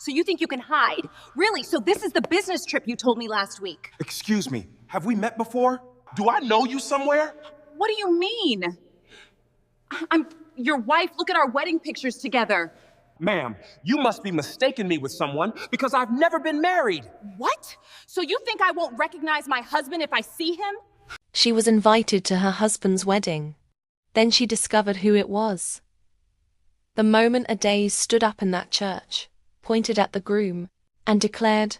so you think you can hide? Really? So this is the business trip you told me last week? Excuse me, have we met before? Do I know you somewhere? What do you mean? I'm your wife. Look at our wedding pictures together. Ma'am, you must be mistaking me with someone because I've never been married. What? So you think I won't recognize my husband if I see him? She was invited to her husband's wedding. Then she discovered who it was. The moment Adaeze stood up in that church, pointed at the groom, and declared,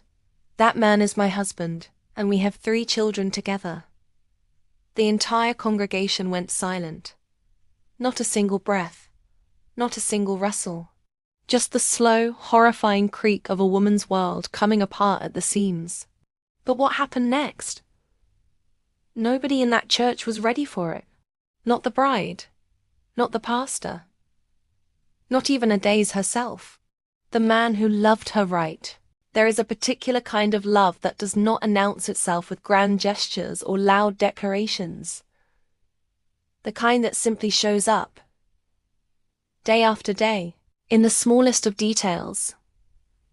"That man is my husband, and we have 3 children together." The entire congregation went silent. Not a single breath, not a single rustle. Just the slow, horrifying creak of a woman's world coming apart at the seams. But what happened next? Nobody in that church was ready for it. Not the bride, not the pastor, not even Adaeze herself. The man who loved her right. There is a particular kind of love that does not announce itself with grand gestures or loud declarations. The kind that simply shows up, day after day, in the smallest of details,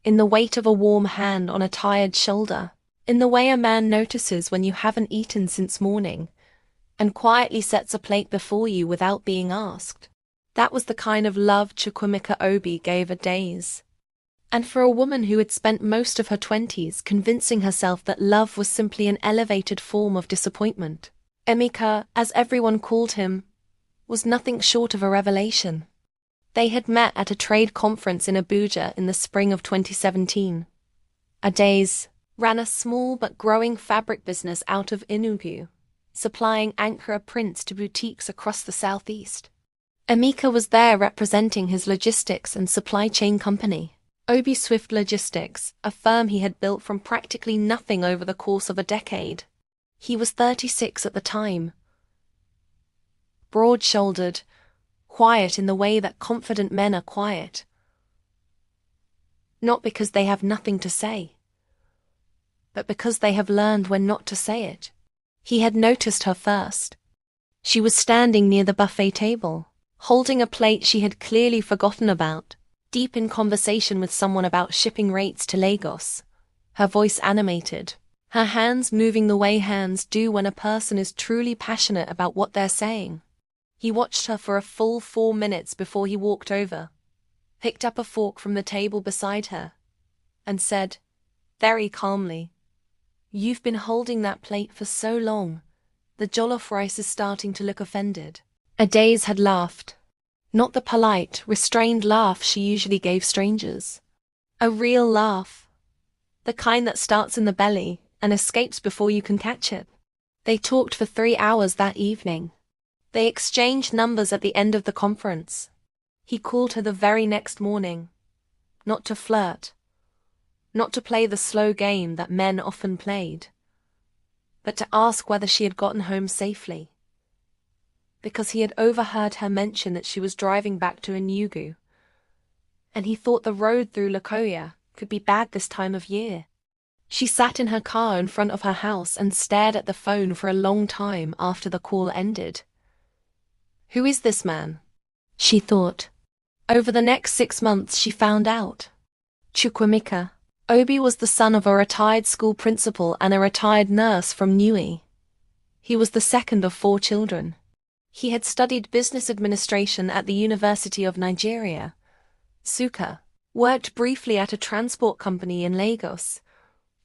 in the weight of a warm hand on a tired shoulder, in the way a man notices when you haven't eaten since morning, and quietly sets a plate before you without being asked. That was the kind of love Chukwuemeka Obi gave Adaeze. And for a woman who had spent most of her 20s convincing herself that love was simply an elevated form of disappointment, Emeka, as everyone called him, was nothing short of a revelation. They had met at a trade conference in Abuja in the spring of 2017. Adaeze ran a small but growing fabric business out of Enugu, supplying Ankara prints to boutiques across the southeast. Emeka was there representing his logistics and supply chain company, Obi Swift Logistics, a firm he had built from practically nothing over the course of a decade. He was 36 at the time. Broad-shouldered, quiet in the way that confident men are quiet. Not because they have nothing to say, but because they have learned when not to say it. He had noticed her first. She was standing near the buffet table, holding a plate she had clearly forgotten about, deep in conversation with someone about shipping rates to Lagos, her voice animated, her hands moving the way hands do when a person is truly passionate about what they're saying. He watched her for a full 4 minutes before he walked over, picked up a fork from the table beside her, and said, very calmly, "You've been holding that plate for so long, the jollof rice is starting to look offended." Adaeze had laughed. Not the polite, restrained laugh she usually gave strangers. A real laugh. The kind that starts in the belly and escapes before you can catch it. They talked for 3 hours that evening. They exchanged numbers at the end of the conference. He called her the very next morning. Not to flirt. Not to play the slow game that men often played. But to ask whether she had gotten home safely. Because he had overheard her mention that she was driving back to Enugu. And he thought the road through Lokoja could be bad this time of year. She sat in her car in front of her house and stared at the phone for a long time after the call ended. Who is this man? She thought. Over the next 6 months she found out. Chukwuemeka Obi was the son of a retired school principal and a retired nurse from Niue. He was the second of 4 children. He had studied business administration at the University of Nigeria, Nsukka, worked briefly at a transport company in Lagos,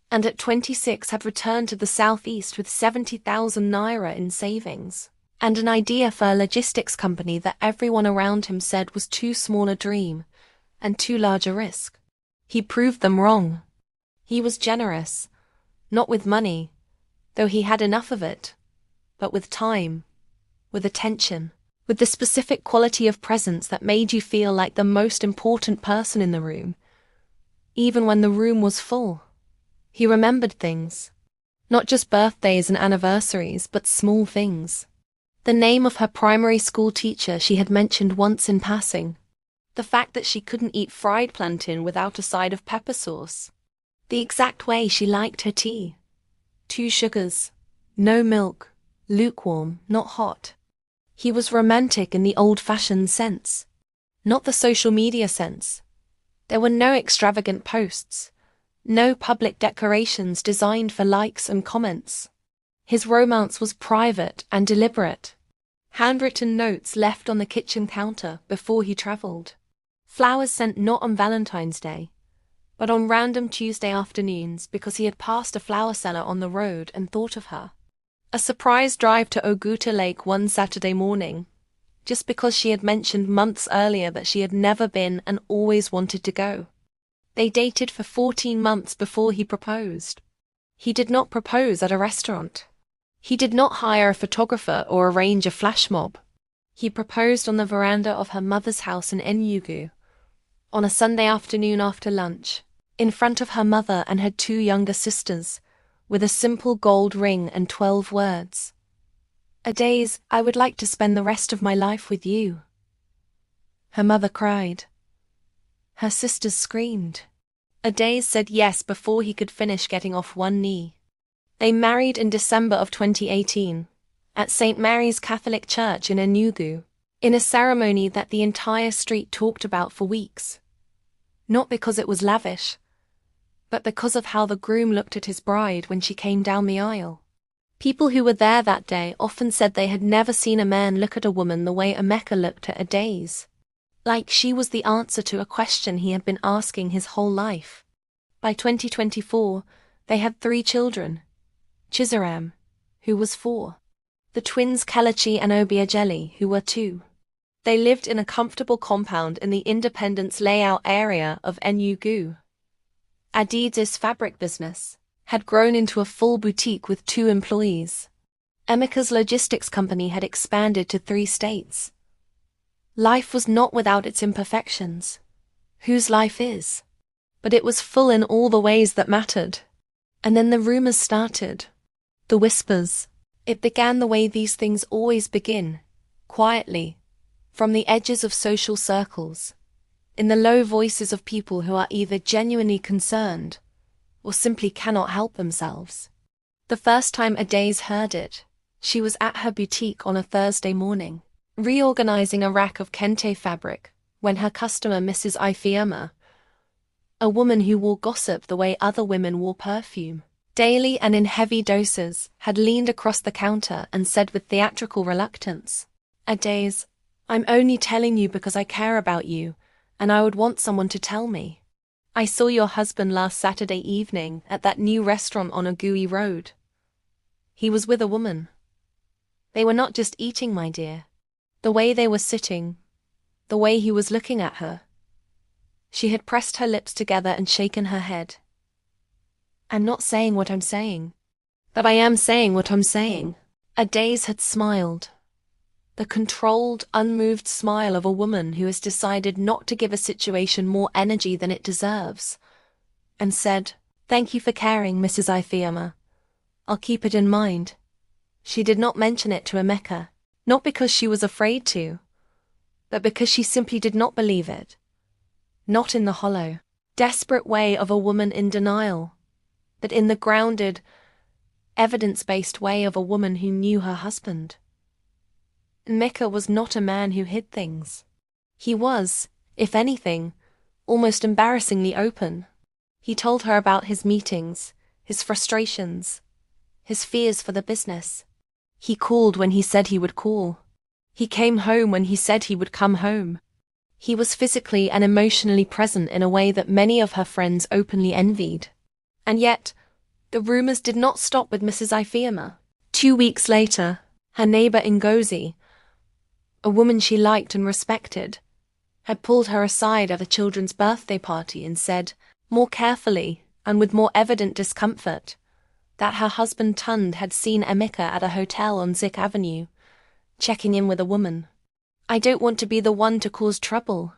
and at 26 had returned to the southeast with 70,000 naira in savings, and an idea for a logistics company that everyone around him said was too small a dream and too large a risk. He proved them wrong. He was generous, not with money, though he had enough of it, but with time, with attention, with the specific quality of presence that made you feel like the most important person in the room, even when the room was full. He remembered things, not just birthdays and anniversaries, but small things. The name of her primary school teacher she had mentioned once in passing. The fact that she couldn't eat fried plantain without a side of pepper sauce. The exact way she liked her tea. 2 sugars, no milk, lukewarm, not hot. He was romantic in the old-fashioned sense, not the social media sense, There were no extravagant posts, no public decorations designed for likes and comments. His romance was private and deliberate. Handwritten notes left on the kitchen counter before he travelled. Flowers sent not on Valentine's Day, but on random Tuesday afternoons because he had passed a flower seller on the road and thought of her. A surprise drive to Oguta Lake one Saturday morning, just because she had mentioned months earlier that she had never been and always wanted to go. They dated for 14 months before he proposed. He did not propose at a restaurant. He did not hire a photographer or arrange a flash mob. He proposed on the veranda of her mother's house in Enugu, on a Sunday afternoon after lunch, in front of her mother and her 2 younger sisters, with a simple gold ring and 12 words. "Adaeze, I would like to spend the rest of my life with you." Her mother cried. Her sisters screamed. Adaeze said yes before he could finish getting off one knee. They married in December of 2018, at St. Mary's Catholic Church in Enugu, in a ceremony that the entire street talked about for weeks. Not because it was lavish, but because of how the groom looked at his bride when she came down the aisle. People who were there that day often said they had never seen a man look at a woman the way Emeka looked at Adaeze. Like she was the answer to a question he had been asking his whole life. By 2024, they had 3 children. Chizaram, who was 4. The twins Kelechi and Obiageli, who were 2. They lived in a comfortable compound in the Independence layout area of Enugu. Adaeze's fabric business had grown into a full boutique with 2 employees. Emeka's logistics company had expanded to 3 states. Life was not without its imperfections. Whose life is? But it was full in all the ways that mattered. And then the rumors started. The whispers. It began the way these things always begin, quietly, from the edges of social circles, in the low voices of people who are either genuinely concerned or simply cannot help themselves. The first time Adaeze heard it, she was at her boutique on a Thursday morning, reorganizing a rack of kente fabric, when her customer Mrs. Ifeoma, a woman who wore gossip the way other women wore perfume, daily and in heavy doses, had leaned across the counter and said with theatrical reluctance, "Adaeze, I'm only telling you because I care about you, and I would want someone to tell me. I saw your husband last Saturday evening at that new restaurant on Ogui Road. He was with a woman. They were not just eating, my dear. The way they were sitting, the way he was looking at her." She had pressed her lips together and shaken her head. "I'm not saying what I'm saying, but I am saying what I'm saying." Adaeze had smiled. The controlled, unmoved smile of a woman who has decided not to give a situation more energy than it deserves, and said, "Thank you for caring, Mrs. Ifeoma. I'll keep it in mind." She did not mention it to Emeka, not because she was afraid to, but because she simply did not believe it. Not in the hollow, desperate way of a woman in denial, but in the grounded, evidence-based way of a woman who knew her husband. Emeka was not a man who hid things. He was, if anything, almost embarrassingly open. He told her about his meetings, his frustrations, his fears for the business. He called when he said he would call. He came home when he said he would come home. He was physically and emotionally present in a way that many of her friends openly envied. And yet, the rumors did not stop with Mrs. Ifeoma. 2 weeks later, her neighbor Ngozi, a woman she liked and respected, had pulled her aside at a children's birthday party and said, more carefully and with more evident discomfort, that her husband Tund had seen Emeka at a hotel on Zik Avenue, checking in with a woman. "I don't want to be the one to cause trouble,"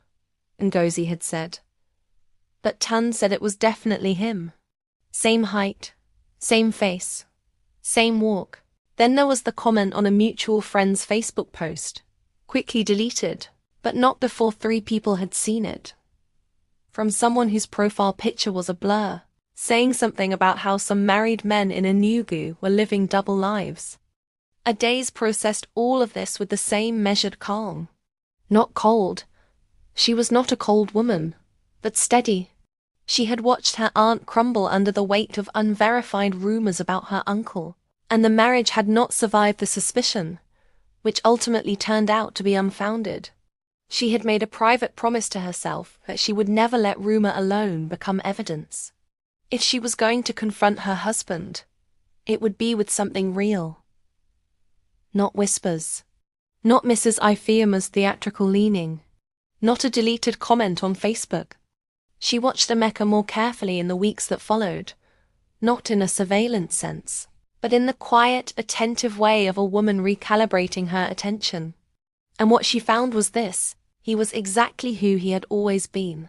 Ngozi had said. But Tund said it was definitely him. Same height, same face, same walk. Then there was the comment on a mutual friend's Facebook post, quickly deleted, but not before 3 people had seen it. From someone whose profile picture was a blur, saying something about how some married men in Enugu were living double lives. Adaeze processed all of this with the same measured calm. Not cold. She was not a cold woman, but steady. She had watched her aunt crumble under the weight of unverified rumors about her uncle, and the marriage had not survived the suspicion, which ultimately turned out to be unfounded. She had made a private promise to herself that she would never let rumor alone become evidence. If she was going to confront her husband, it would be with something real. Not whispers. Not Mrs. Ifeoma's theatrical leaning. Not a deleted comment on Facebook. She watched Emeka more carefully in the weeks that followed, not in a surveillance sense, but in the quiet, attentive way of a woman recalibrating her attention. And what she found was this: he was exactly who he had always been.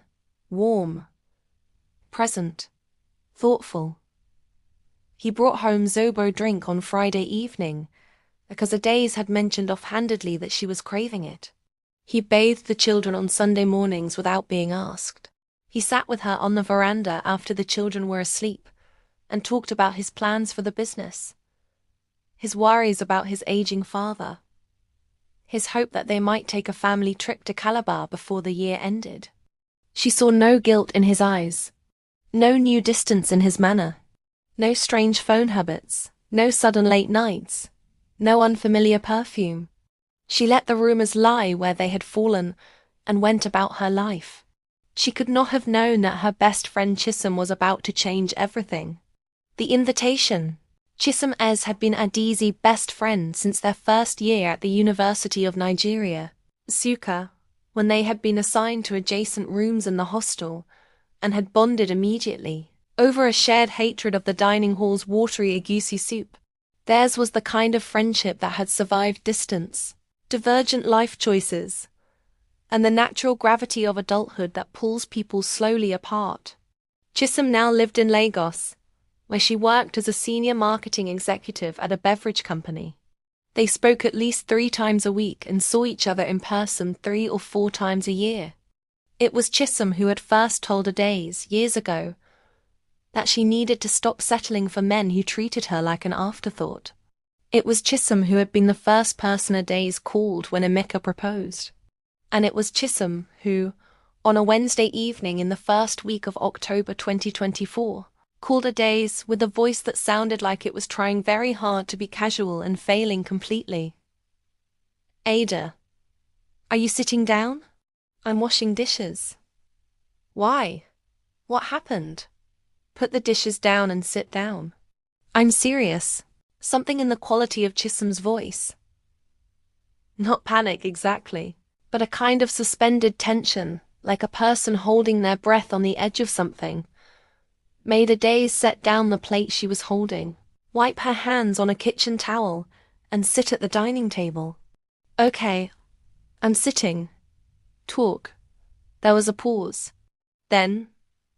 Warm. Present. Thoughtful. He brought home Zobo drink on Friday evening, because Adaeze had mentioned offhandedly that she was craving it. He bathed the children on Sunday mornings without being asked. He sat with her on the veranda after the children were asleep and talked about his plans for the business, his worries about his aging father, his hope that they might take a family trip to Calabar before the year ended. She saw no guilt in his eyes, no new distance in his manner, no strange phone habits, no sudden late nights, no unfamiliar perfume. She let the rumors lie where they had fallen and went about her life. She could not have known that her best friend Chisom was about to change everything. The invitation. Chisom Ez had been Adeeze's best friend since their first year at the University of Nigeria, Nsukka, when they had been assigned to adjacent rooms in the hostel and had bonded immediately over a shared hatred of the dining hall's watery egusi soup. Theirs was the kind of friendship that had survived distance, divergent life choices, and the natural gravity of adulthood that pulls people slowly apart. Chisom now lived in Lagos, where she worked as a senior marketing executive at a beverage company. They spoke at least 3 times a week and saw each other in person 3 or 4 times a year. It was Chisom who had first told Adaeze, years ago, that she needed to stop settling for men who treated her like an afterthought. It was Chisom who had been the first person Adaeze called when Emeka proposed. And it was Chisom who, on a Wednesday evening in the first week of October 2024, called Adaeze with a voice that sounded like it was trying very hard to be casual and failing completely. "Ada, are you sitting down? I'm washing dishes." "Why? What happened?" "Put the dishes down and sit down." "I'm serious." Something in the quality of Chisom's voice. Not panic exactly, but a kind of suspended tension, like a person holding their breath on the edge of something, made Adaeze set down the plate she was holding, wipe her hands on a kitchen towel, and sit at the dining table. "Okay, I'm sitting. Talk." There was a pause. Then,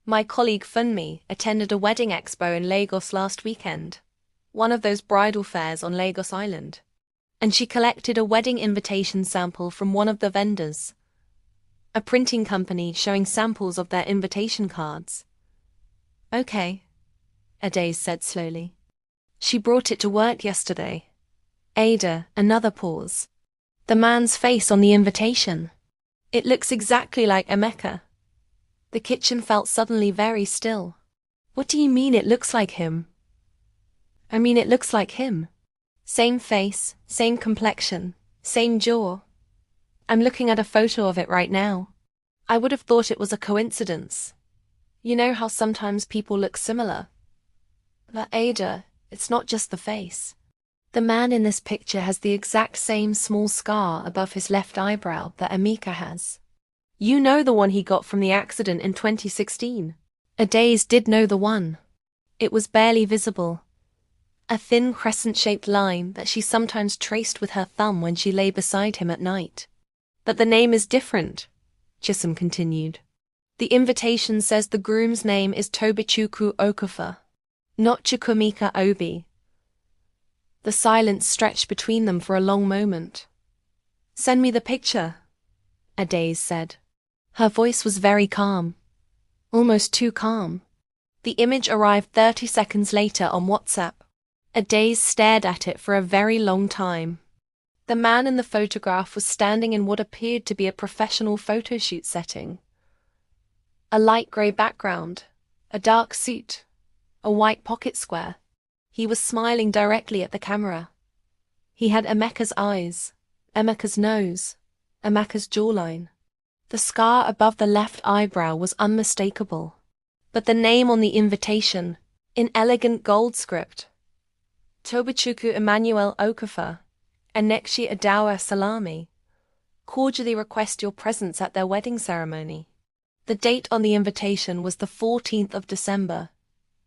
"My colleague Funmi attended a wedding expo in Lagos last weekend, one of those bridal fairs on Lagos Island, and she collected a wedding invitation sample from one of the vendors, a printing company showing samples of their invitation cards." "Okay," Adaeze said slowly. "She brought it to work yesterday." "Ada," another pause. "The man's face on the invitation. It looks exactly like Emeka." The kitchen felt suddenly very still. "What do you mean it looks like him?" "I mean it looks like him. Same face, same complexion, same jaw. I'm looking at a photo of it right now. I would have thought it was a coincidence. You know how sometimes people look similar? But Ada, it's not just the face. The man in this picture has the exact same small scar above his left eyebrow that Emeka has. You know the one he got from the accident in 2016. Adaeze did know the one. It was barely visible. A thin crescent-shaped line that she sometimes traced with her thumb when she lay beside him at night. "But the name is different," Chisom continued. "The invitation says the groom's name is Tobichukwu Okafor, not Chukwumeka Obi." The silence stretched between them for a long moment. "Send me the picture," Adaeze said. Her voice was very calm, almost too calm. The image arrived 30 seconds later on WhatsApp. Adaeze stared at it for a very long time. The man in the photograph was standing in what appeared to be a professional photo shoot setting. A light grey background, a dark suit, a white pocket square. He was smiling directly at the camera. He had Emeka's eyes, Emeka's nose, Emeka's jawline. The scar above the left eyebrow was unmistakable. But the name on the invitation, in elegant gold script, Tobichukwu Emmanuel Okafor, Enekshi Adawa Salami, cordially request your presence at their wedding ceremony. The date on the invitation was the 14th of December,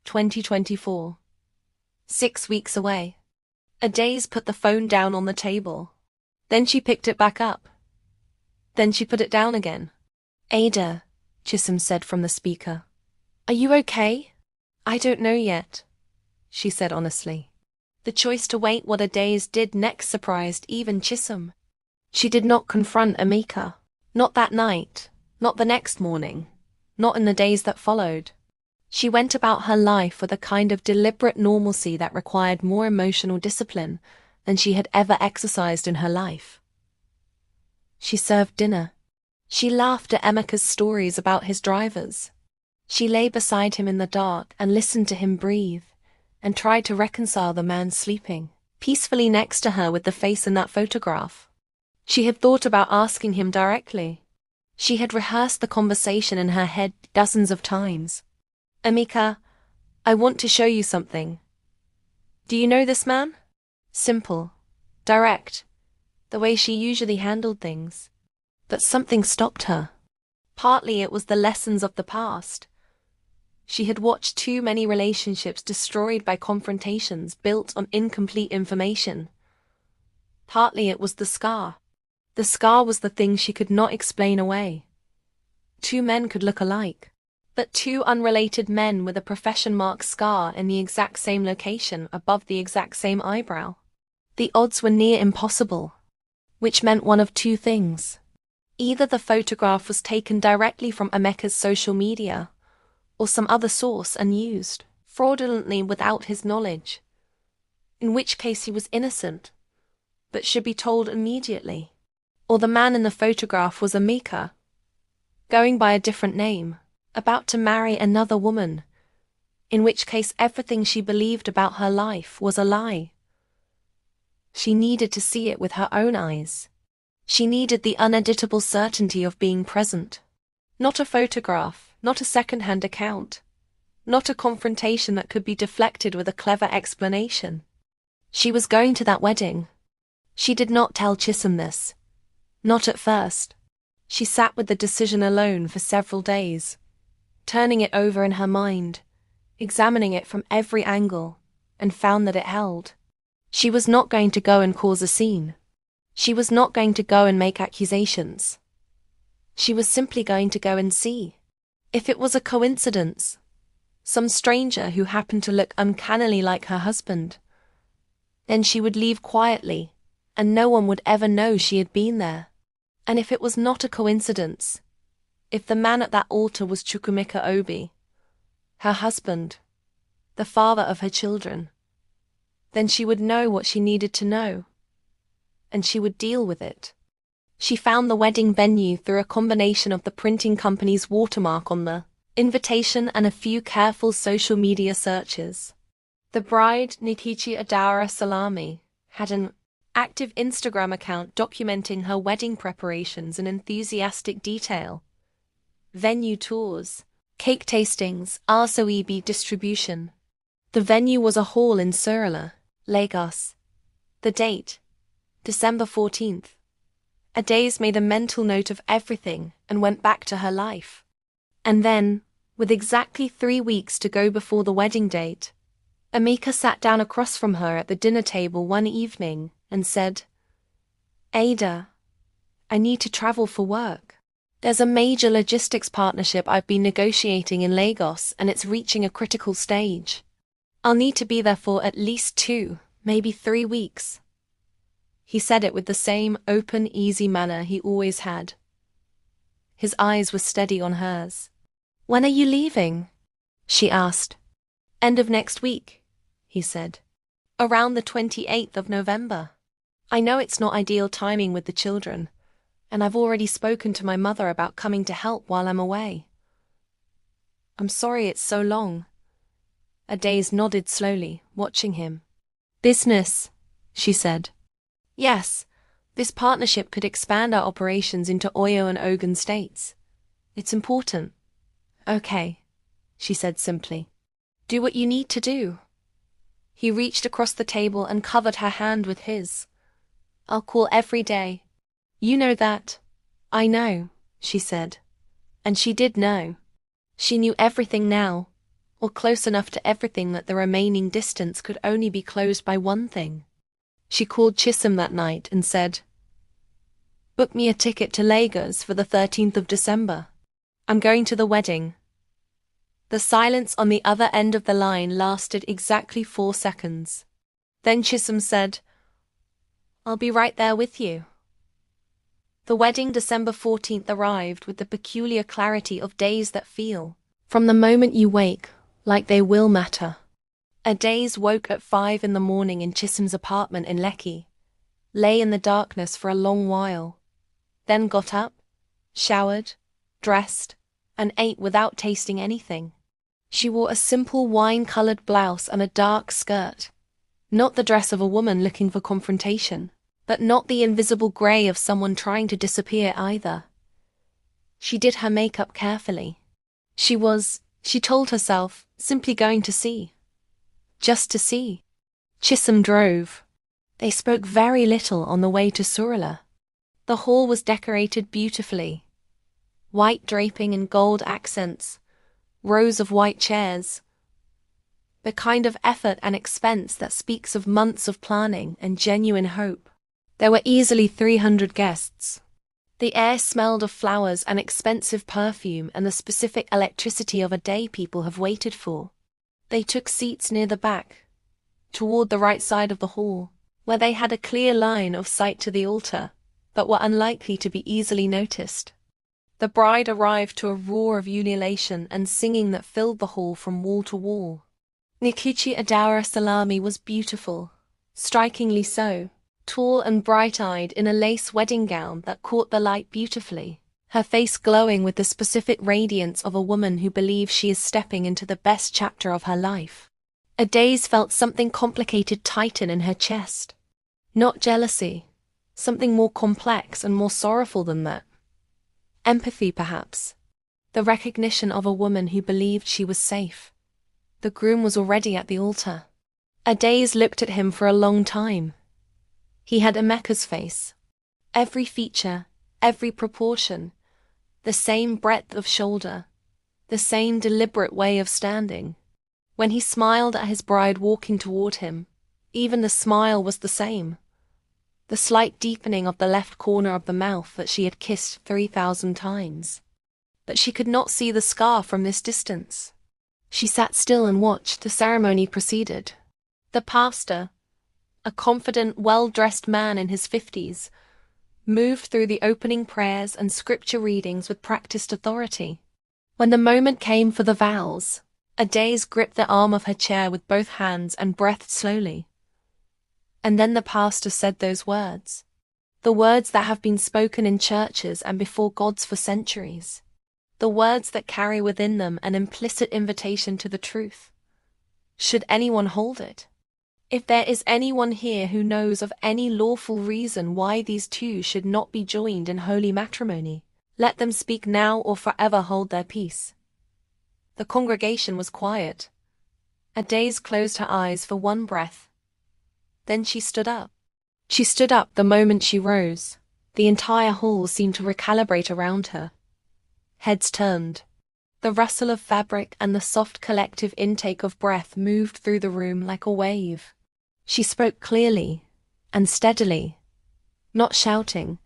2024. 6 weeks away. Adaeze put the phone down on the table. Then she picked it back up. Then she put it down again. Ada, Chisholm said from the speaker. Are you okay? I don't know yet, she said honestly. The choice to wait what Adaeze did next surprised even Chisholm. She did not confront Emeka. Not that night, not the next morning, not in the days that followed. She went about her life with a kind of deliberate normalcy that required more emotional discipline than she had ever exercised in her life. She served dinner. She laughed at Emeka's stories about his drivers. She lay beside him in the dark and listened to him breathe, and tried to reconcile the man sleeping peacefully next to her with the face in that photograph. She had thought about asking him directly. She had rehearsed the conversation in her head dozens of times. Emeka, I want to show you something. Do you know this man? Simple, direct, the way she usually handled things. But something stopped her. Partly it was the lessons of the past. She had watched too many relationships destroyed by confrontations built on incomplete information. Partly it was the scar. The scar was the thing she could not explain away. Two men could look alike, but two unrelated men with a profession-marked scar in the exact same location above the exact same eyebrow. The odds were near impossible, which meant one of two things. Either the photograph was taken directly from Emeka's social media, or some other source and used fraudulently without his knowledge, in which case he was innocent, but should be told immediately. Or the man in the photograph was Emeka, going by a different name, about to marry another woman, in which case everything she believed about her life was a lie. She needed to see it with her own eyes. She needed the uneditable certainty of being present. Not a photograph, not a second-hand account, not a confrontation that could be deflected with a clever explanation. She was going to that wedding. She did not tell Chisholm this. Not at first. She sat with the decision alone for several days, turning it over in her mind, examining it from every angle, and found that it held. She was not going to go and cause a scene. She was not going to go and make accusations. She was simply going to go and see. If it was a coincidence, some stranger who happened to look uncannily like her husband, then she would leave quietly, and no one would ever know she had been there. And if it was not a coincidence, if the man at that altar was Chukwuemeka Obi, her husband, the father of her children, then she would know what she needed to know, and she would deal with it. She found the wedding venue through a combination of the printing company's watermark on the invitation and a few careful social media searches. The bride, Nikichi Adawa Salami, had an active Instagram account documenting her wedding preparations in enthusiastic detail. Venue tours, cake tastings, RSOEB distribution. The venue was a hall in Surulere, Lagos. The date, December 14th. Adaeze made a mental note of everything and went back to her life. And then, with exactly 3 weeks to go before the wedding date, Emeka sat down across from her at the dinner table one evening and said, Ada, I need to travel for work. There's a major logistics partnership I've been negotiating in Lagos and it's reaching a critical stage. I'll need to be there for at least 2, maybe 3 weeks. He said it with the same open, easy manner he always had. His eyes were steady on hers. When are you leaving? She asked. End of next week, he said. Around the 28th of November. I know it's not ideal timing with the children, and I've already spoken to my mother about coming to help while I'm away. I'm sorry it's so long. Adaeze nodded slowly, watching him. Business, she said. Yes, this partnership could expand our operations into Oyo and Ogun states. It's important. Okay, she said simply. Do what you need to do. He reached across the table and covered her hand with his. I'll call every day. You know that. I know, she said. And she did know. She knew everything now, or close enough to everything that the remaining distance could only be closed by one thing. She called Chisholm that night and said, Book me a ticket to Lagos for the 13th of December. I'm going to the wedding. The silence on the other end of the line lasted exactly 4 seconds. Then Chisholm said, I'll be right there with you. The wedding December 14th arrived with the peculiar clarity of days that feel, from the moment you wake, like they will matter. Adaeze woke at 5 in the morning in Chisholm's apartment in Lekki, lay in the darkness for a long while, then got up, showered, dressed, and ate without tasting anything. She wore a simple wine-colored blouse and a dark skirt, not the dress of a woman looking for confrontation, but not the invisible grey of someone trying to disappear either. She did her makeup carefully. She told herself, simply going to see. Just to see. Chisholm drove. They spoke very little on the way to Surala. The hall was decorated beautifully. White draping and gold accents, rows of white chairs. The kind of effort and expense that speaks of months of planning and genuine hope. There were easily 300 guests. The air smelled of flowers and expensive perfume and the specific electricity of a day people have waited for. They took seats near the back, toward the right side of the hall, where they had a clear line of sight to the altar, but were unlikely to be easily noticed. The bride arrived to a roar of ululation and singing that filled the hall from wall to wall. Nkechi Adaora Salami was beautiful, strikingly so, tall and bright-eyed in a lace wedding gown that caught the light beautifully, her face glowing with the specific radiance of a woman who believes she is stepping into the best chapter of her life. Adaeze felt something complicated tighten in her chest. Not jealousy, something more complex and more sorrowful than that. Empathy, perhaps. The recognition of a woman who believed she was safe. The groom was already at the altar. Adaeze looked at him for a long time. He had Emeka's face. Every feature, every proportion, the same breadth of shoulder, the same deliberate way of standing. When he smiled at his bride walking toward him, even the smile was the same. The slight deepening of the left corner of the mouth that she had kissed 3,000 times. But she could not see the scar from this distance. She sat still and watched the ceremony proceeded. The pastor, a confident, well-dressed man in his 50s, moved through the opening prayers and scripture readings with practiced authority. When the moment came for the vows, Adaeze gripped the arm of her chair with both hands and breathed slowly. And then the pastor said those words. The words that have been spoken in churches and before gods for centuries. The words that carry within them an implicit invitation to the truth. Should anyone hold it? If there is anyone here who knows of any lawful reason why these two should not be joined in holy matrimony, let them speak now or forever hold their peace. The congregation was quiet. Adaeze closed her eyes for one breath. Then she stood up. She stood up the moment she rose. The entire hall seemed to recalibrate around her. Heads turned. The rustle of fabric and the soft collective intake of breath moved through the room like a wave. She spoke clearly and steadily, not shouting,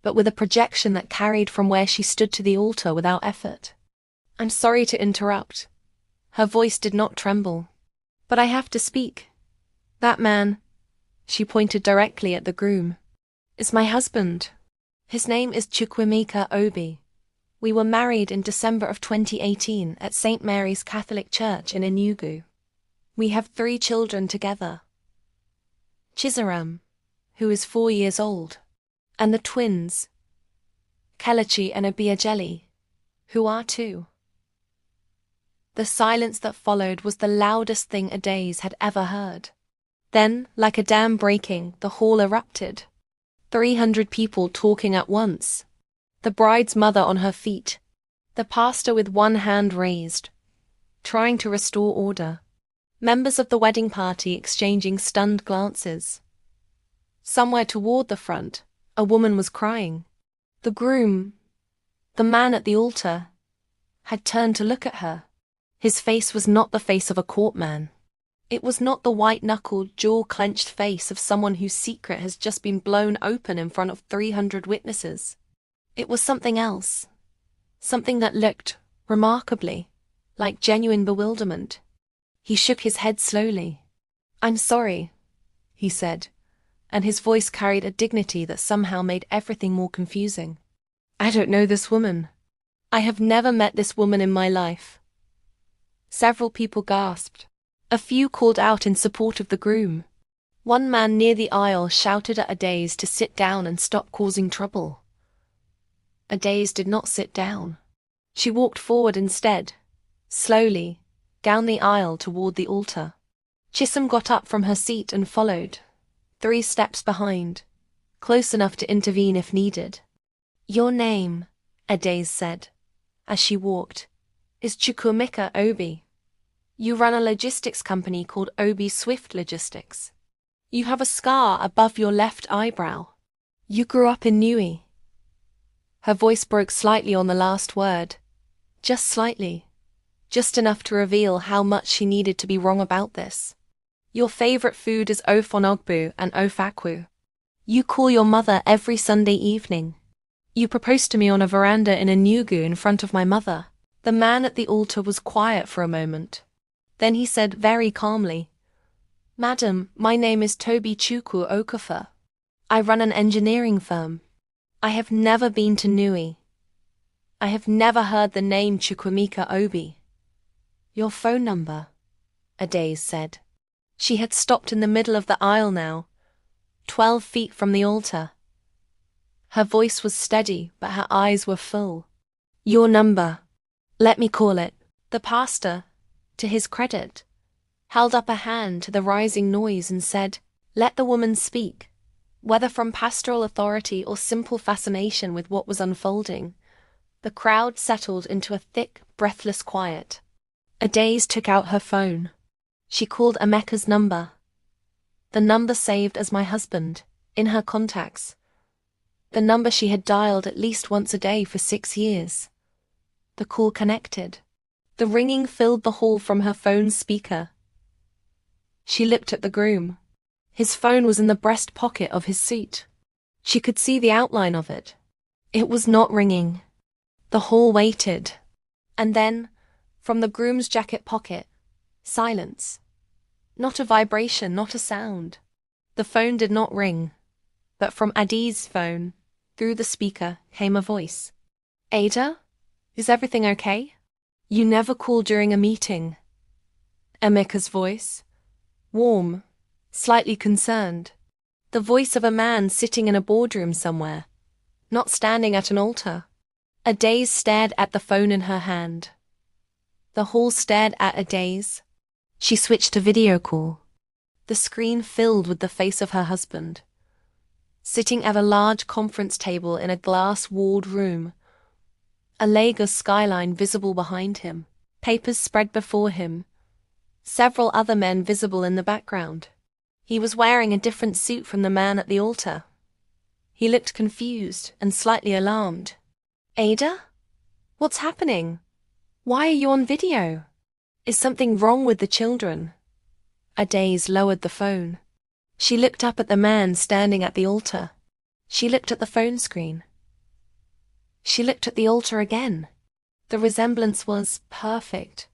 but with a projection that carried from where she stood to the altar without effort. I'm sorry to interrupt. Her voice did not tremble. But I have to speak. That man, she pointed directly at the groom, is my husband. His name is Chukwuemeka Obi. We were married in December of 2018 at St. Mary's Catholic Church in Enugu. We have 3 children together. Chizaram, who is 4 years old, and the twins, Kelechi and Obiajeli, who are 2. The silence that followed was the loudest thing Adaeze had ever heard. Then, like a dam breaking, the hall erupted. 300 people talking at once. The bride's mother on her feet. The pastor with one hand raised, trying to restore order. Members of the wedding party exchanging stunned glances. Somewhere toward the front, a woman was crying. The groom, the man at the altar, had turned to look at her. His face was not the face of a courtman. It was not the white-knuckled, jaw-clenched face of someone whose secret has just been blown open in front of 300 witnesses. It was something else. Something that looked, remarkably, like genuine bewilderment. He shook his head slowly. "I'm sorry," he said, and his voice carried a dignity that somehow made everything more confusing. "I don't know this woman. I have never met this woman in my life." Several people gasped. A few called out in support of the groom. One man near the aisle shouted at Adaeze to sit down and stop causing trouble. Adaeze did not sit down. She walked forward instead, slowly, down the aisle toward the altar. Chisholm got up from her seat and followed, 3 steps behind, close enough to intervene if needed. "Your name," Adaeze said, as she walked, "is Chukwuemeka Obi. You run a logistics company called Obi Swift Logistics. You have a scar above your left eyebrow. You grew up in Nui." Her voice broke slightly on the last word. Just slightly. Just enough to reveal how much she needed to be wrong about this. "Your favorite food is ofonogbu and ofakwu. You call your mother every Sunday evening. You proposed to me on a veranda in Enugu in front of my mother." The man at the altar was quiet for a moment. Then he said very calmly, "Madam, my name is Toby Chukwu Okafor. I run an engineering firm. I have never been to Nui. I have never heard the name Chukwuemeka Obi." "Your phone number," Adaeze said. She had stopped in the middle of the aisle now, 12 feet from the altar. Her voice was steady, but her eyes were full. "Your number. Let me call it." The pastor, to his credit, held up a hand to the rising noise and said, "Let the woman speak." Whether from pastoral authority or simple fascination with what was unfolding, the crowd settled into a thick, breathless quiet. Adaeze took out her phone. She called Emeka's number. The number saved as my husband, in her contacts. The number she had dialed at least once a day for 6 years. The call connected. The ringing filled the hall from her phone's speaker. She looked at the groom. His phone was in the breast pocket of his suit. She could see the outline of it. It was not ringing. The hall waited. And then, from the groom's jacket pocket, silence. Not a vibration, not a sound. The phone did not ring. But from Adaeze's phone, through the speaker, came a voice. "Ada? Is everything okay? You never call during a meeting." Emeka's voice. Warm, slightly concerned. The voice of a man sitting in a boardroom somewhere, not standing at an altar. Adaeze stared at the phone in her hand. The hall stared at Adaeze. She switched to video call. The screen filled with the face of her husband, sitting at a large conference table in a glass-walled room. A Lagos skyline visible behind him, papers spread before him, several other men visible in the background. He was wearing a different suit from the man at the altar. He looked confused and slightly alarmed. "Ada? What's happening? Why are you on video? Is something wrong with the children?" Adaeze lowered the phone. She looked up at the man standing at the altar. She looked at the phone screen. She looked at the altar again. The resemblance was perfect.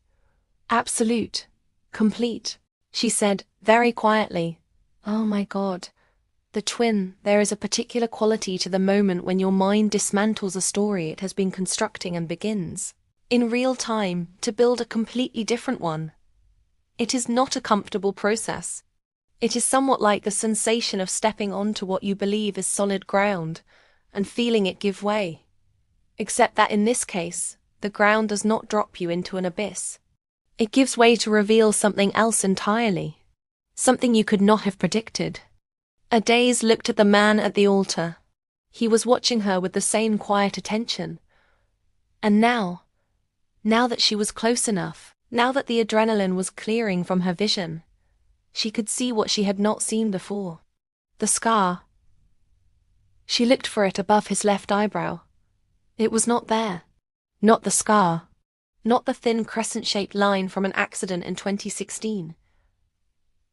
Absolute. Complete. She said, very quietly, "Oh my God. The twin, there is a particular quality to the moment when your mind dismantles a story it has been constructing and begins, in real time, to build a completely different one. It is not a comfortable process. It is somewhat like the sensation of stepping onto what you believe is solid ground and feeling it give way. Except that in this case, the ground does not drop you into an abyss. It gives way to reveal something else entirely. Something you could not have predicted. Adaeze looked at the man at the altar. He was watching her with the same quiet attention. And now that she was close enough, now that the adrenaline was clearing from her vision, she could see what she had not seen before. The scar. She looked for it above his left eyebrow. It was not there. Not the scar. Not the thin crescent-shaped line from an accident in 2016.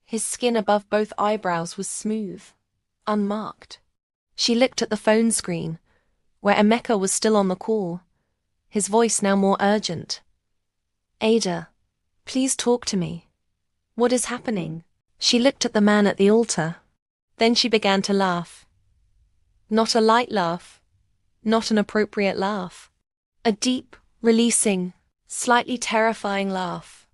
His skin above both eyebrows was smooth, unmarked. She looked at the phone screen, where Emeka was still on the call, his voice now more urgent. "Ada, please talk to me. What is happening?" She looked at the man at the altar. Then she began to laugh. Not a light laugh, not an appropriate laugh. A deep, releasing, slightly terrifying laugh.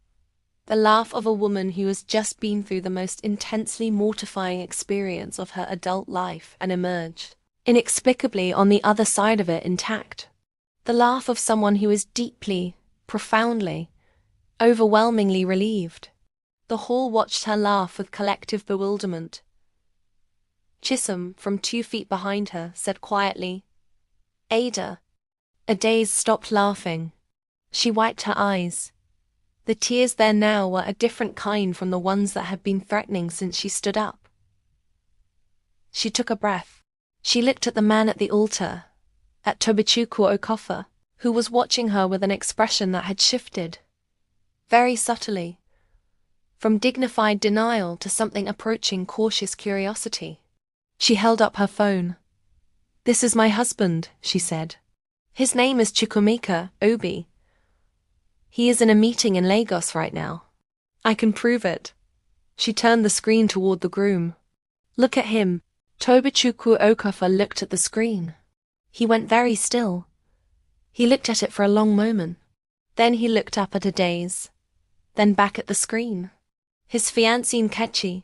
The laugh of a woman who has just been through the most intensely mortifying experience of her adult life and emerged, inexplicably on the other side of it intact. The laugh of someone who is deeply, profoundly, overwhelmingly relieved. The hall watched her laugh with collective bewilderment. Chisholm, from 2 feet behind her, said quietly, "Ada." Adaeze stopped laughing. She wiped her eyes. The tears there now were a different kind from the ones that had been threatening since she stood up. She took a breath. She looked at the man at the altar, at Tobechukwu Okofa, who was watching her with an expression that had shifted, very subtly, from dignified denial to something approaching cautious curiosity. She held up her phone. "This is my husband," she said. "His name is Chukwuemeka Obi. He is in a meeting in Lagos right now. I can prove it." She turned the screen toward the groom. "Look at him." Tobechukwu Okofa looked at the screen. He went very still. He looked at it for a long moment. Then he looked up at Adaeze, then back at the screen. His fiancée Nkechi,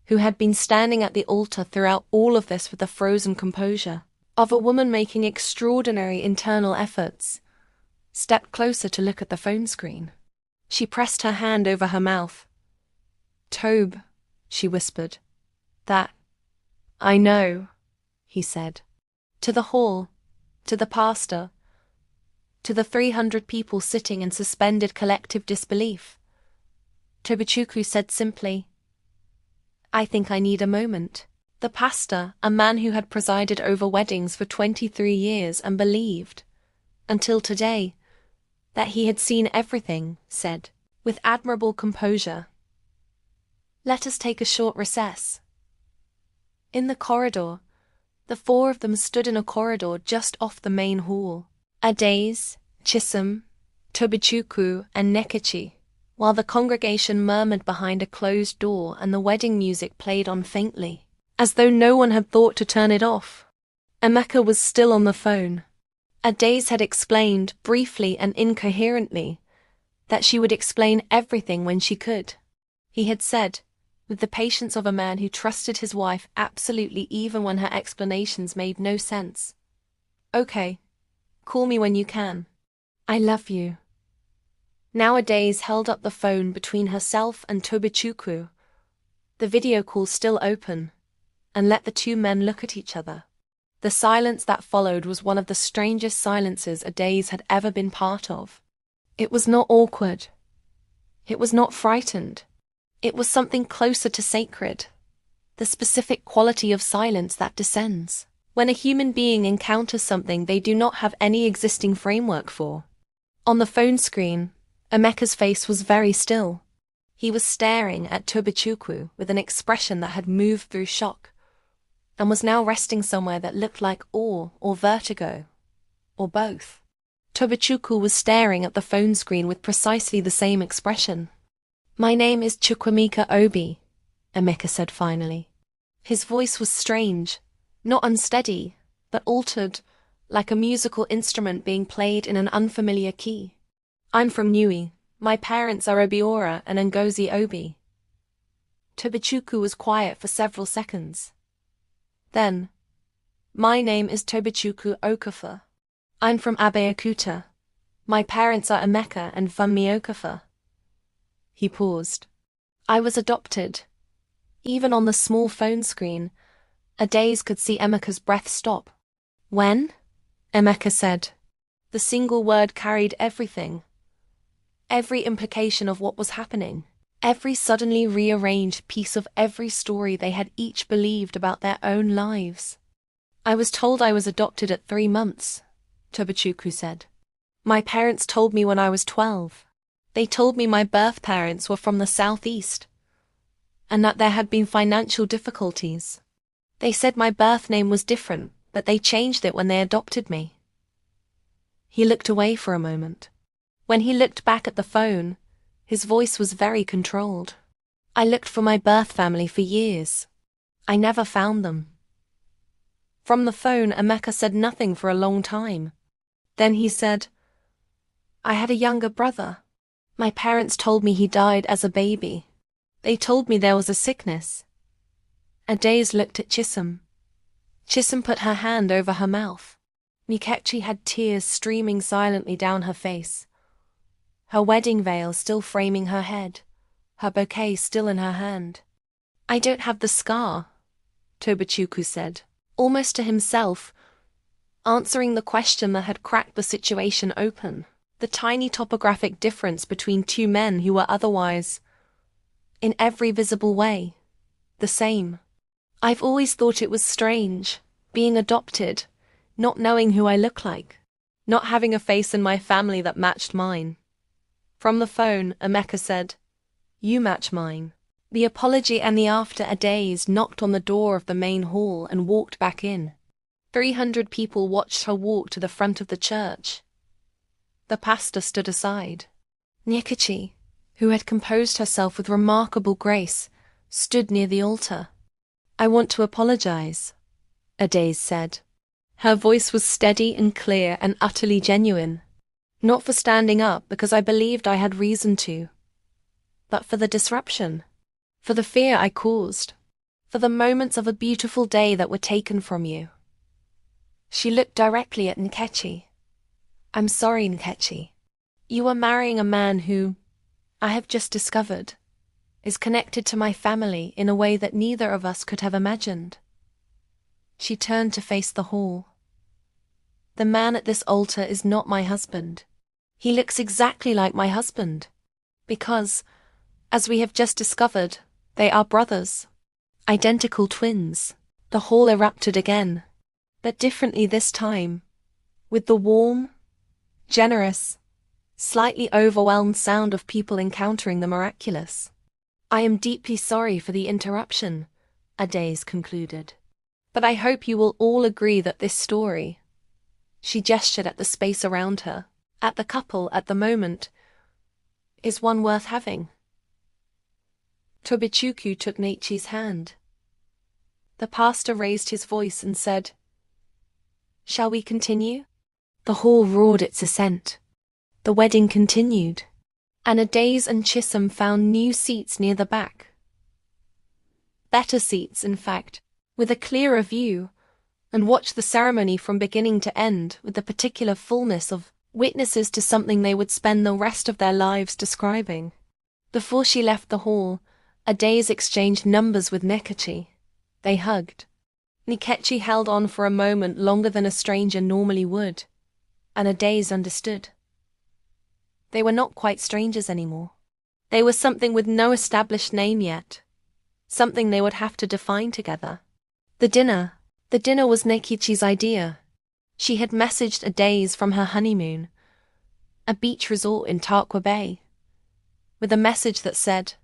who had been standing at the altar throughout all of this with the frozen composure of a woman making extraordinary internal efforts, stepped closer to look at the phone screen. She pressed her hand over her mouth. "Tobe," she whispered. "That, I know," he said. To the hall, to the pastor, to the 300 people sitting in suspended collective disbelief, Tobechukwu said simply, "I think I need a moment." The pastor, a man who had presided over weddings for 23 years and believed, until today, that he had seen everything, said, with admirable composure, "Let us take a short recess." In the corridor, the 4 of them stood in a corridor just off the main hall. Adaeze, Chisholm, Tobechukwu, and Nkechi, while the congregation murmured behind a closed door and the wedding music played on faintly, as though no one had thought to turn it off. Emeka was still on the phone. Adaeze had explained, briefly and incoherently, that she would explain everything when she could. He had said, with the patience of a man who trusted his wife absolutely even when her explanations made no sense, "Okay, call me when you can. I love you." Now Adaeze held up the phone between herself and Tobechukwu, the video call still open, and let the 2 men look at each other. The silence that followed was one of the strangest silences Adaeze had ever been part of. It was not awkward. It was not frightened. It was something closer to sacred, the specific quality of silence that descends when a human being encounters something they do not have any existing framework for. On the phone screen, Emeka's face was very still. He was staring at Tobechukwu with an expression that had moved through shock, and was now resting somewhere that looked like awe or vertigo, or both. Tobechukwu was staring at the phone screen with precisely the same expression. "My name is Chukwuemeka Obi," Emeka said finally. His voice was strange, not unsteady, but altered, like a musical instrument being played in an unfamiliar key. "I'm from Niue. My parents are Obiora and Ngozi Obi." Tobechukwu was quiet for several seconds. Then, "My name is Tobechukwu Okofa. I'm from Abeokuta. My parents are Emeka and Funmi Okofa." He paused. I was adopted. Even on the small phone screen, Adaeze could see Emeka's breath stop. When? Emeka said. The single word carried everything. Every implication of what was happening. Every suddenly rearranged piece of every story they had each believed about their own lives. I was told I was adopted at 3 months, Tobichukwu said. My parents told me when I was 12. They told me my birth parents were from the southeast, and that there had been financial difficulties. They said my birth name was different, but they changed it when they adopted me. He looked away for a moment. When he looked back at the phone, his voice was very controlled. I looked for my birth family for years. I never found them. From the phone, Emeka said nothing for a long time. Then he said, I had a younger brother. My parents told me he died as a baby. They told me there was a sickness. Adaeze looked at Chisom. Chisom put her hand over her mouth. Nkechi had tears streaming silently down her face. Her wedding veil still framing her head, her bouquet still in her hand. I don't have the scar, Tobichukwu said, almost to himself, answering the question that had cracked the situation open. The tiny topographic difference between two men who were otherwise, in every visible way, the same. I've always thought it was strange, being adopted, not knowing who I look like, not having a face in my family that matched mine. From the phone, Emeka said, You match mine. The apology and the after Adaeze knocked on the door of the main hall and walked back in. 300 people watched her walk to the front of the church. The pastor stood aside. Nkechi, who had composed herself with remarkable grace, stood near the altar. I want to apologize, Adaeze said. Her voice was steady and clear and utterly genuine. Not for standing up because I believed I had reason to, but for the disruption, for the fear I caused, for the moments of a beautiful day that were taken from you. She looked directly at Nkechi. I'm sorry, Nkechi. You are marrying a man who, I have just discovered, is connected to my family in a way that neither of us could have imagined. She turned to face the hall. The man at this altar is not my husband. He looks exactly like my husband, because, as we have just discovered, they are brothers, identical twins. The hall erupted again, but differently this time, with the warm, generous, slightly overwhelmed sound of people encountering the miraculous. I am deeply sorry for the interruption, Adaeze concluded, but I hope you will all agree that this story, she gestured at the space around her, at the couple at the moment, is one worth having. Tobichukwu took Nkechi's hand. The pastor raised his voice and said, Shall we continue? The hall roared its assent. The wedding continued, and Adaeze and Chisom found new seats near the back. Better seats, in fact, with a clearer view, and watched the ceremony from beginning to end with the particular fullness of witnesses to something they would spend the rest of their lives describing. Before she left the hall, Adaeze exchanged numbers with Nkechi. They hugged. Nkechi held on for a moment longer than a stranger normally would, and Adaeze understood. They were not quite strangers anymore. They were something with no established name yet, something they would have to define together. The dinner was Nkechi's idea. She had messaged Adaeze from her honeymoon, a beach resort in Tarkwa Bay, with a message that said,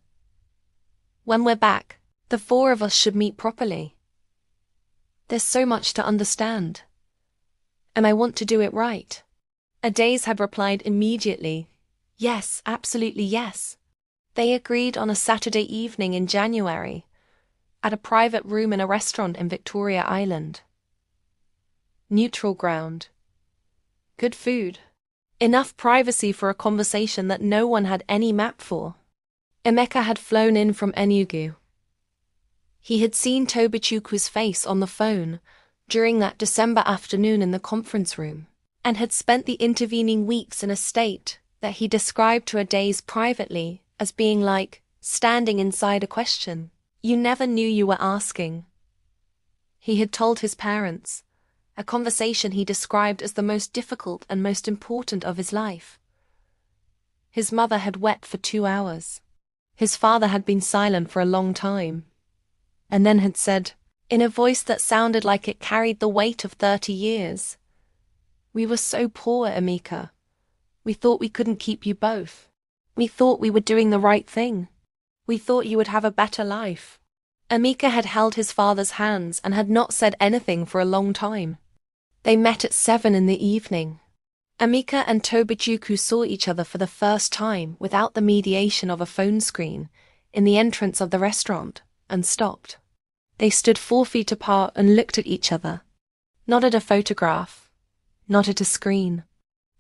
When we're back, the 4 of us should meet properly. There's so much to understand, and I want to do it right. Adaeze had replied immediately, Yes, absolutely yes. They agreed on a Saturday evening in January, at a private room in a restaurant in Victoria Island. Neutral ground. Good food. Enough privacy for a conversation that no one had any map for. Emeka had flown in from Enugu. He had seen Tobichukwu's face on the phone during that December afternoon in the conference room, and had spent the intervening weeks in a state that he described to Adaeze privately as being like standing inside a question you never knew you were asking. He had told his parents, a conversation he described as the most difficult and most important of his life. His mother had wept for 2 hours. His father had been silent for a long time, and then had said, in a voice that sounded like it carried the weight of 30 years, "We were so poor, Emeka. We thought we couldn't keep you both. We thought we were doing the right thing. We thought you would have a better life." Emeka had held his father's hands and had not said anything for a long time. They met at 7 in the evening. Emeka and Tobechukwu saw each other for the first time without the mediation of a phone screen in the entrance of the restaurant and stopped. They stood 4 feet apart and looked at each other, not at a photograph, not at a screen,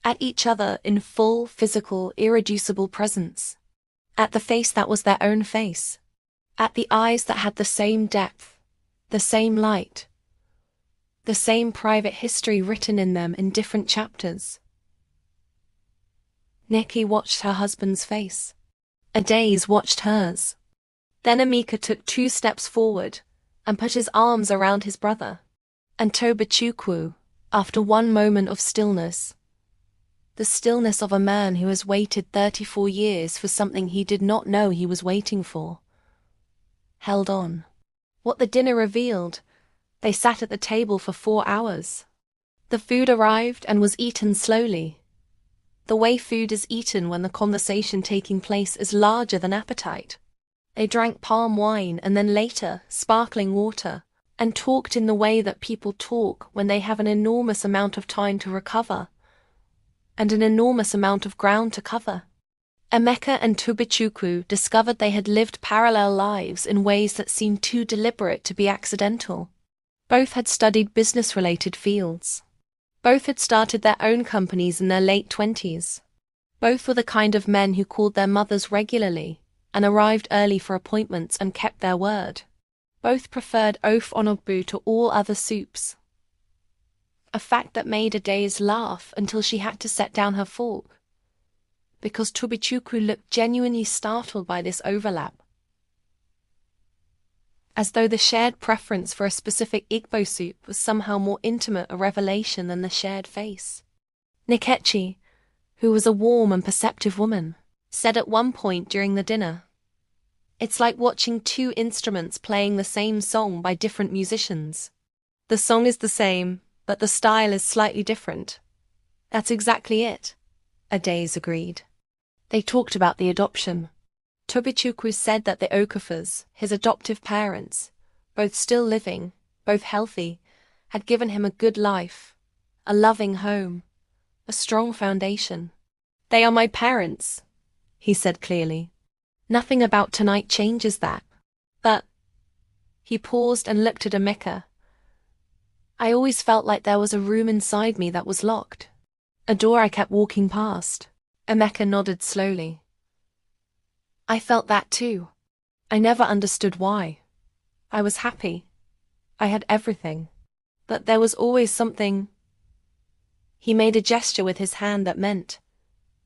at each other in full, physical, irreducible presence, at the face that was their own face, at the eyes that had the same depth, the same light, the same private history written in them in different chapters. Nikki watched her husband's face. Adaeze watched hers. Then Emeka took 2 steps forward and put his arms around his brother. And Tobechukwu, after one moment of stillness, the stillness of a man who has waited 34 years for something he did not know he was waiting for, held on. What the dinner revealed, they sat at the table for 4 hours. The food arrived and was eaten slowly. The way food is eaten when the conversation taking place is larger than appetite. They drank palm wine and then later sparkling water, and talked in the way that people talk when they have an enormous amount of time to recover and an enormous amount of ground to cover. Emeka and Tobechukwu discovered they had lived parallel lives in ways that seemed too deliberate to be accidental. Both had studied business-related fields. Both had started their own companies in their late 20s. Both were the kind of men who called their mothers regularly and arrived early for appointments and kept their word. Both preferred ofe onogbu to all other soups, a fact that made Adaeze laugh until she had to set down her fork, because Tobechukwu looked genuinely startled by this overlap, as though the shared preference for a specific Igbo soup was somehow more intimate a revelation than the shared face. Nkechi, who was a warm and perceptive woman, said at one point during the dinner, "It's like watching 2 instruments playing the same song by different musicians. The song is the same, but the style is slightly different." "That's exactly it," Adaeze agreed. They talked about the adoption. Tobechukwu said that the Okafors, his adoptive parents, both still living, both healthy, had given him a good life, a loving home, a strong foundation. "They are my parents," he said clearly. "Nothing about tonight changes that. But," he paused and looked at Emeka, "I always felt like there was a room inside me that was locked, a door I kept walking past." Emeka nodded slowly. "I felt that too. I never understood why. I was happy. I had everything. But there was always something—" He made a gesture with his hand that meant,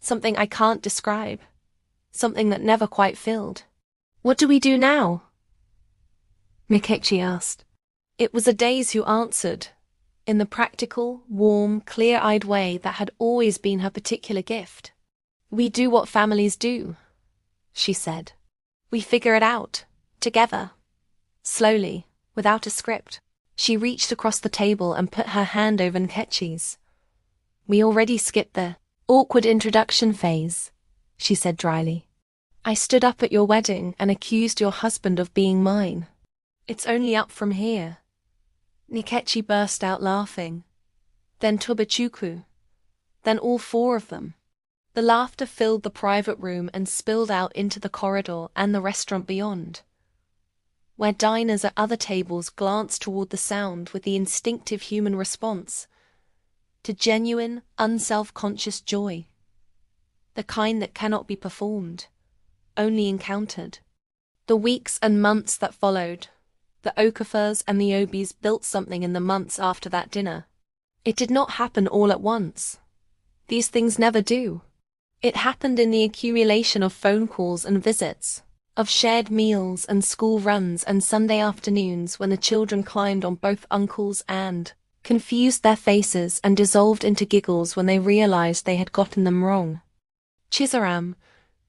"Something I can't describe. Something that never quite filled." "What do we do now?" Nkechi asked. It was Adaeze who answered, in the practical, warm, clear-eyed way that had always been her particular gift. "We do what families do," she said. "We figure it out, together, slowly, without a script." She reached across the table and put her hand over Nkechi's. "We already skipped the awkward introduction phase," she said dryly. "I stood up at your wedding and accused your husband of being mine. It's only up from here." Nkechi burst out laughing. Then Tobechukwu. Then all 4 of them. The laughter filled the private room and spilled out into the corridor and the restaurant beyond, where diners at other tables glanced toward the sound with the instinctive human response to genuine, unself-conscious joy, the kind that cannot be performed, only encountered. The weeks and months that followed, the Okafors and the Obis built something in the months after that dinner. It did not happen all at once. These things never do. It happened in the accumulation of phone calls and visits, of shared meals and school runs and Sunday afternoons when the children climbed on both uncles and confused their faces and dissolved into giggles when they realized they had gotten them wrong. Chizaram,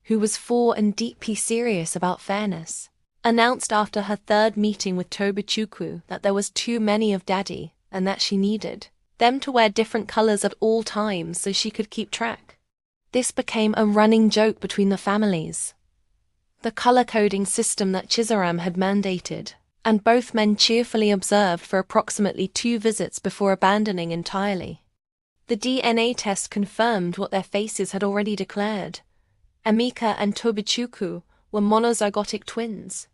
who was 4 and deeply serious about fairness, announced after her third meeting with Tobachukwu that there was too many of Daddy and that she needed them to wear different colors at all times so she could keep track. This became a running joke between the families. The color-coding system that Chizaram had mandated, and both men cheerfully observed for approximately 2 visits before abandoning entirely. The DNA test confirmed what their faces had already declared. Emeka and Tobachukwu were monozygotic twins.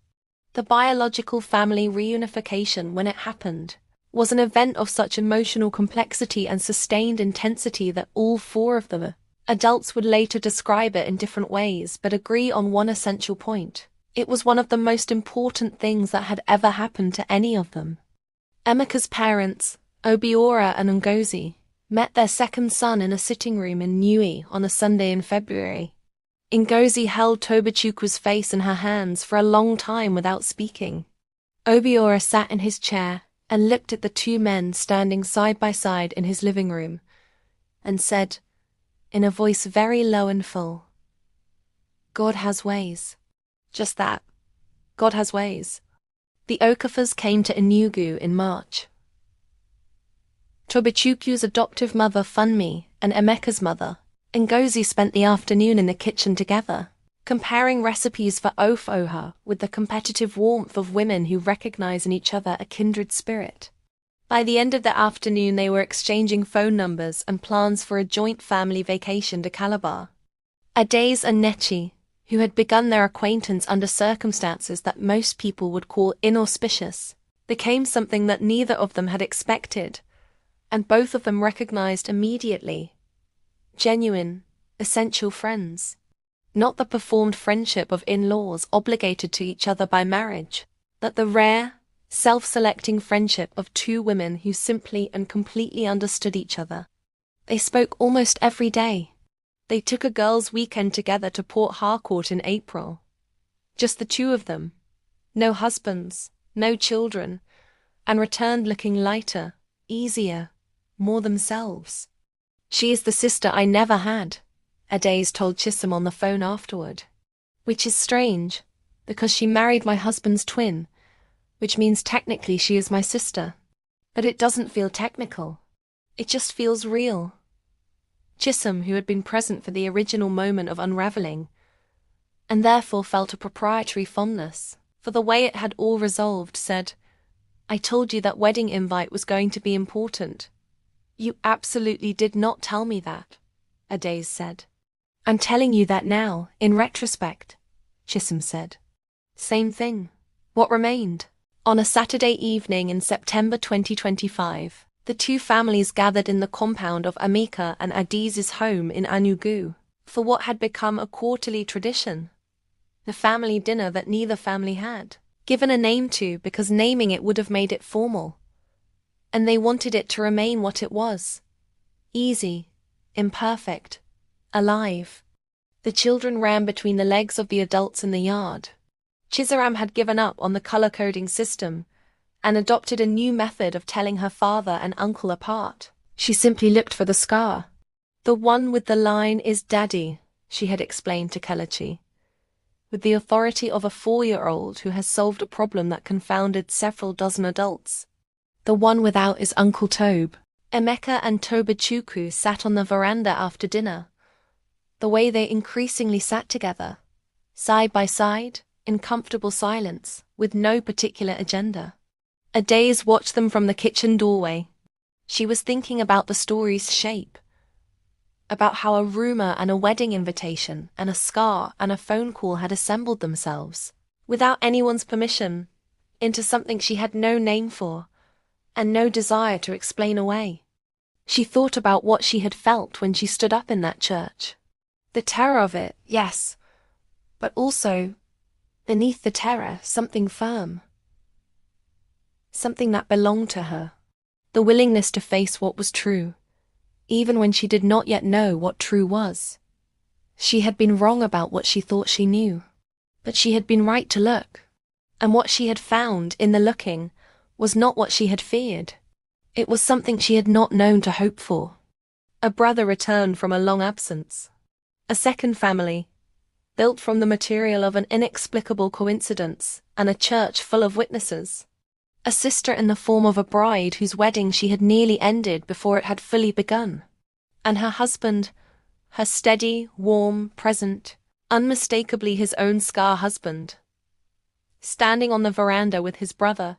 The biological family reunification, when it happened, was an event of such emotional complexity and sustained intensity that all 4 of them adults would later describe it in different ways but agree on one essential point. It was one of the most important things that had ever happened to any of them. Emeka's parents, Obiora and Ngozi, met their second son in a sitting room in Niue on a Sunday in February. Ngozi held Tobachukwu's face in her hands for a long time without speaking. Obiora sat in his chair and looked at the 2 men standing side by side in his living room, and said, in a voice very low and full, "God has ways." Just that. God has ways. The Okafors came to Enugu in March. Tobachukwu's adoptive mother Funmi and Emeka's mother, Ngozi, spent the afternoon in the kitchen together, comparing recipes for ofe oha with the competitive warmth of women who recognize in each other a kindred spirit. By the end of the afternoon they were exchanging phone numbers and plans for a joint family vacation to Calabar. Adaeze and Nechi, who had begun their acquaintance under circumstances that most people would call inauspicious, became something that neither of them had expected, and both of them recognized immediately. Genuine, essential friends. Not the performed friendship of in-laws obligated to each other by marriage, but the rare, self-selecting friendship of 2 women who simply and completely understood each other. They spoke almost every day. They took a girls' weekend together to Port Harcourt in April. Just the 2 of them. No husbands, no children, and returned looking lighter, easier, more themselves. "She is the sister I never had," Adaeze told Chisholm on the phone afterward. "Which is strange, because she married my husband's twin, which means technically she is my sister. But it doesn't feel technical. It just feels real." Chisholm, who had been present for the original moment of unravelling, and therefore felt a proprietary fondness for the way it had all resolved, said, "I told you that wedding invite was going to be important." "You absolutely did not tell me that," Adaeze said. "I'm telling you that now, in retrospect," Chisholm said. "Same thing. What remained?" On a Saturday evening in September 2025, the 2 families gathered in the compound of Emeka and Adaeze's home in Enugu for what had become a quarterly tradition. The family dinner that neither family had given a name to because naming it would have made it formal. And they wanted it to remain what it was. Easy, imperfect, alive. The children ran between the legs of the adults in the yard. Chizaram had given up on the color-coding system and adopted a new method of telling her father and uncle apart. She simply looked for the scar. "The one with the line is Daddy," she had explained to Kelechi, with the authority of a 4-year-old who has solved a problem that confounded several dozen adults. "The one without is Uncle Tobe." Emeka and Tobachukwu sat on the veranda after dinner. The way they increasingly sat together, side by side, in comfortable silence, with no particular agenda. Adaeze watched them from the kitchen doorway. She was thinking about the story's shape, about how a rumor and a wedding invitation and a scar and a phone call had assembled themselves, without anyone's permission, into something she had no name for, and no desire to explain away. She thought about what she had felt when she stood up in that church. The terror of it, yes, but also, beneath the terror, something firm. Something that belonged to her. The willingness to face what was true, even when she did not yet know what true was. She had been wrong about what she thought she knew, but she had been right to look. And what she had found in the looking was not what she had feared. It was something she had not known to hope for. A brother returned from a long absence. A second family, built from the material of an inexplicable coincidence and a church full of witnesses. A sister in the form of a bride whose wedding she had nearly ended before it had fully begun. And her husband, her steady, warm, present, unmistakably his own Scar husband. Standing on the veranda with his brother,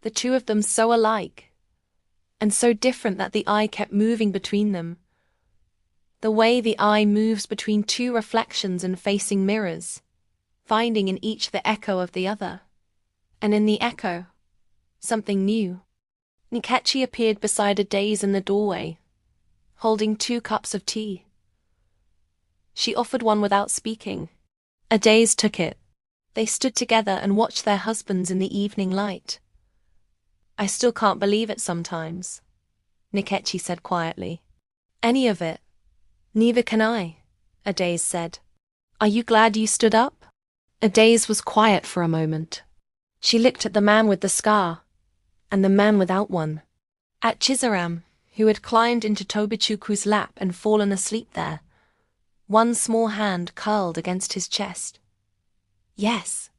the two of them so alike, and so different that the eye kept moving between them. The way the eye moves between two reflections in facing mirrors, finding in each the echo of the other. And in the echo, something new. Nkechi appeared beside Adaeze in the doorway, holding 2 cups of tea. She offered one without speaking. Adaeze took it. They stood together and watched their husbands in the evening light. I still can't believe it sometimes, Nkechi said quietly. Any of it. Neither can I, Adaeze said. Are you glad you stood up? Adaeze was quiet for a moment. She looked at the man with the scar, and the man without one. At Chizaram, who had climbed into Tobichuku's lap and fallen asleep there, one small hand curled against his chest. Yes,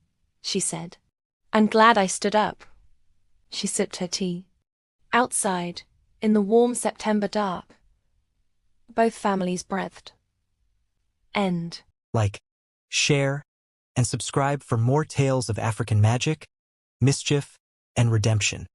she said. I'm glad I stood up. She sipped her tea. Outside, in the warm September dark, both families breathed. End. Like, share, and subscribe for more tales of African magic, mischief, and redemption.